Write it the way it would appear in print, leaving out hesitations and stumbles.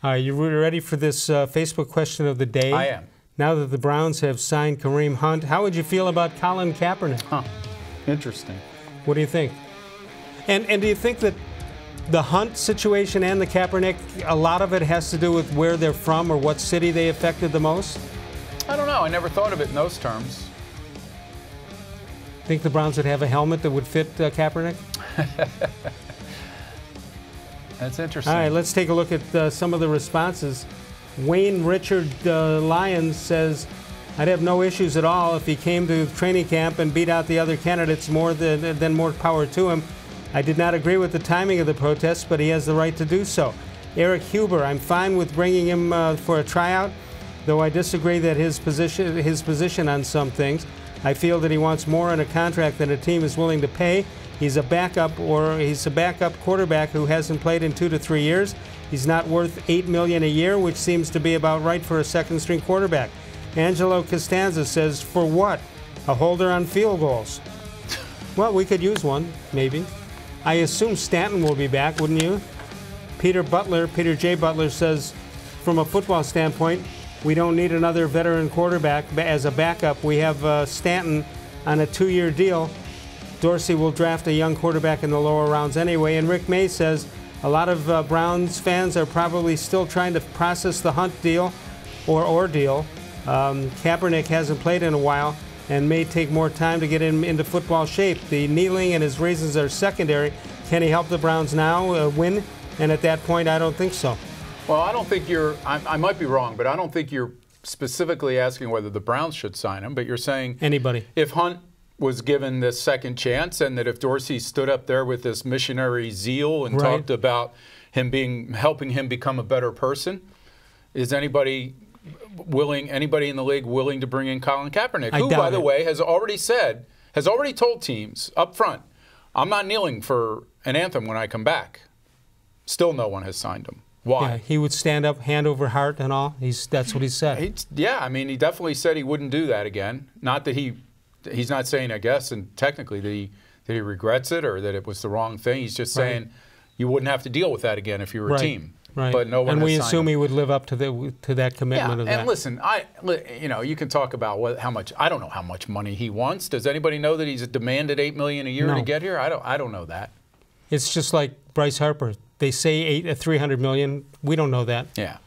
Are you ready for this Facebook question of the day? I am. Now that the Browns have signed Kareem Hunt, how would you feel about Colin Kaepernick? Huh. Interesting. What do you think? And do you think that the Hunt situation and the Kaepernick, a lot of it has to do with where they're from or what city they affected the most? I don't know. I never thought of it in those terms. Think the Browns would have a helmet that would fit Kaepernick? That's interesting. All right, let's take a look at some of the responses. Wayne Richard Lyons says, I'd have no issues at all if he came to training camp and beat out the other candidates more power to him. I did not agree with the timing of the protests, but he has the right to do so. Eric Huber, I'm fine with bringing him for a tryout, though I disagree that his position on some things. I feel that he wants more in a contract than a team is willing to pay. He's a backup quarterback who hasn't played in 2 to 3 years. He's not worth $8 million a year, which seems to be about right for a second-string quarterback. Angelo Costanza says, for what? A holder on field goals. Well, we could use one, maybe. I assume Stanton will be back, wouldn't you? Peter J. Butler says, from a football standpoint, we don't need another veteran quarterback as a backup. We have Stanton on a 2-year deal. Dorsey will draft a young quarterback in the lower rounds anyway. And Rick May says a lot of Browns fans are probably still trying to process the Hunt deal or ordeal. Kaepernick hasn't played in a while and may take more time to get him into football shape. The kneeling and his reasons are secondary. Can he help the Browns now win? And at that point, I don't think so. Well, I don't think I might be wrong, but I don't think you're specifically asking whether the Browns should sign him, but you're saying anybody. If Hunt was given this second chance, and that if Dorsey stood up there with this missionary zeal and talked about him helping him become a better person, is anybody in the league willing to bring in Colin Kaepernick, who, by the way, has already told teams up front, I'm not kneeling for an anthem when I come back. Still no one has signed him. Why? Yeah, he would stand up, hand over heart and all. That's what he said. I mean, he definitely said he wouldn't do that again. Not that he's not saying, I guess, and technically that he regrets it or that it was the wrong thing. He's just saying you wouldn't have to deal with that again if you were a team. Right. But no one and has we signed assume him. he would live up to that commitment of that. And listen, you can talk about how much. I don't know how much money he wants. Does anybody know that he's demanded $8 million a year to get here? I don't know that. It's just like Bryce Harper. They say $300 million. We don't know that. Yeah.